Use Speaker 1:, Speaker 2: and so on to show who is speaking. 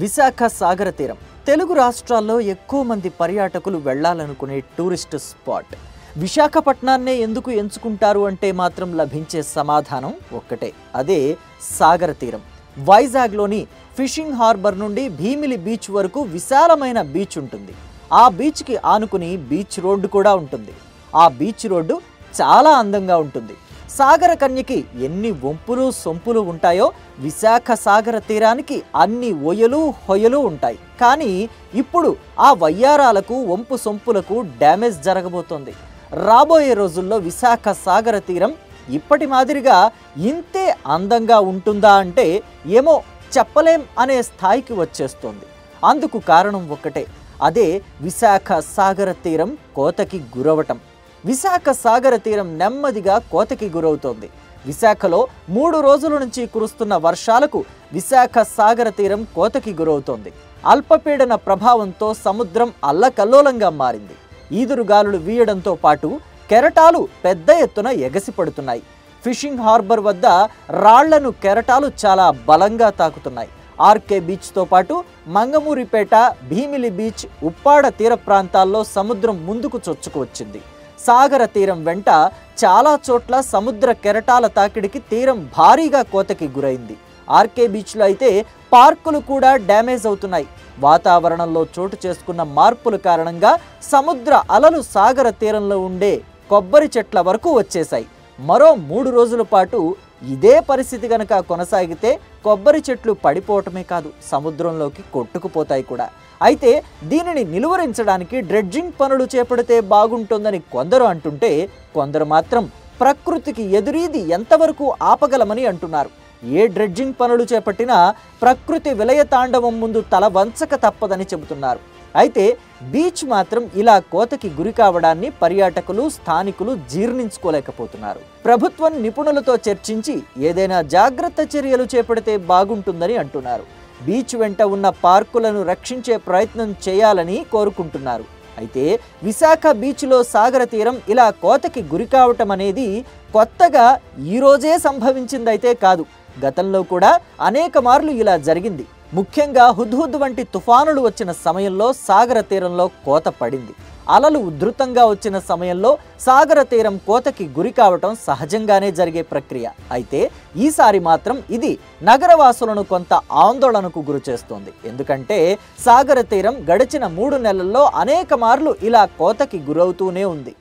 Speaker 1: విశాఖ సాగర తీరం తెలుగు రాష్ట్రాల్లో ఎక్కువ మంది పర్యాటకులు వెళ్ళాలనుకునే టూరిస్ట్ స్పాట్. విశాఖపట్నాన్నే ఎందుకు ఎంచుకుంటారు అంటే మాత్రం లభించే సమాధానం ఒక్కటే, అదే సాగర తీరం. వైజాగ్లోని ఫిషింగ్ హార్బర్ నుండి భీమిలి బీచ్ వరకు విశాలమైన బీచ్ ఉంటుంది. ఆ బీచ్కి ఆనుకుని బీచ్ రోడ్డు కూడా ఉంటుంది. ఆ బీచ్ రోడ్డు చాలా అందంగా ఉంటుంది. సాగర కన్యకి ఎన్ని వంపులు సొంపులు ఉంటాయో విశాఖ సాగర తీరానికి అన్ని ఒయలు హొయలు ఉంటాయి. కానీ ఇప్పుడు ఆ వయ్యారాలకు వంపు సొంపులకు డ్యామేజ్ జరగబోతోంది. రాబోయే రోజుల్లో విశాఖ సాగర తీరం ఇప్పటి మాదిరిగా ఇంతే అందంగా ఉంటుందా అంటే ఏమో చెప్పలేం అనే స్థాయికి వచ్చేస్తోంది. అందుకు కారణం ఒక్కటే, అదే విశాఖ సాగర తీరం కోతకి గురవటం. విశాఖ సాగర తీరం నెమ్మదిగా కోతకి గురవుతోంది. విశాఖలో 3 రోజుల నుంచి కురుస్తున్న వర్షాలకు విశాఖ సాగర తీరం కోతకి గురవుతోంది. అల్పపీడన ప్రభావంతో సముద్రం అల్లకల్లోలంగా మారింది. ఈదురుగాలులు వీయడంతో పాటు కెరటాలు పెద్ద ఎత్తున ఎగసిపడుతున్నాయి. ఫిషింగ్ హార్బర్ వద్ద రాళ్లను కెరటాలు చాలా బలంగా తాకుతున్నాయి. ఆర్కే బీచ్తో పాటు మంగమూరిపేట, భీమిలి బీచ్, ఉప్పాడ తీర ప్రాంతాల్లో సముద్రం ముందుకు చొచ్చుకు వచ్చింది. సాగర తీరం వెంట చాలా చోట్ల సముద్ర కెరటాల తాకిడికి తీరం భారీగా కోతకి గురైంది. ఆర్కే బీచ్లో అయితే పార్కులు కూడా డ్యామేజ్ అవుతున్నాయి. వాతావరణంలో చోటు చేసుకున్న మార్పుల కారణంగా సముద్ర అలలు సాగర తీరంలో ఉండే కొబ్బరి చెట్ల వరకు వచ్చేశాయి. మరో 3 రోజుల పాటు ఇదే పరిస్థితి గనక కొనసాగితే కొబ్బరి చెట్లు పడిపోవటమే కాదు, సముద్రంలోకి కొట్టుకుపోతాయి కూడా. అయితే దీనిని నిలువరించడానికి డ్రెడ్జింగ్ పనులు చేపడితే బాగుంటుందని కొందరు అంటుంటే, కొందరు మాత్రం ప్రకృతికి ఎదురీది ఎంతవరకు ఆపగలమని అంటున్నారు. ఏ డ్రెడ్జింగ్ పనులు చేపట్టినా ప్రకృతి విలయతాండవం ముందు తల వంచక తప్పదని చెబుతున్నారు. అయితే బీచ్ మాత్రం ఇలా కోతకి గురి కావడాన్ని పర్యాటకులు, స్థానికులు జీర్ణించుకోలేకపోతున్నారు. ప్రభుత్వం నిపుణులతో చర్చించి ఏదైనా జాగ్రత్త చర్యలు చేపడితే బాగుంటుందని అంటున్నారు. బీచ్ వెంట ఉన్న పార్కులను రక్షించే ప్రయత్నం చేయాలని కోరుకుంటున్నారు. అయితే విశాఖ బీచ్లో సాగర తీరం ఇలా కోతకి గురి కావటం అనేది కొత్తగా ఈరోజే సంభవించిందైతే కాదు. గతంలో కూడా అనేక మార్లు ఇలా జరిగింది. ముఖ్యంగా హుద్హుద్ వంటి తుఫానులు వచ్చిన సమయంలో సాగర తీరంలో కోత పడింది. అలలు ఉధృతంగా వచ్చిన సమయంలో సాగర తీరం కోతకి గురి కావటం సహజంగానే జరిగే ప్రక్రియ. అయితే ఈసారి మాత్రం ఇది నగరవాసులను కొంత ఆందోళనకు గురి చేస్తోంది. ఎందుకంటే సాగర తీరం గడిచిన 3 నెలల్లో అనేక మార్లు ఇలా కోతకి గురవుతూనే ఉంది.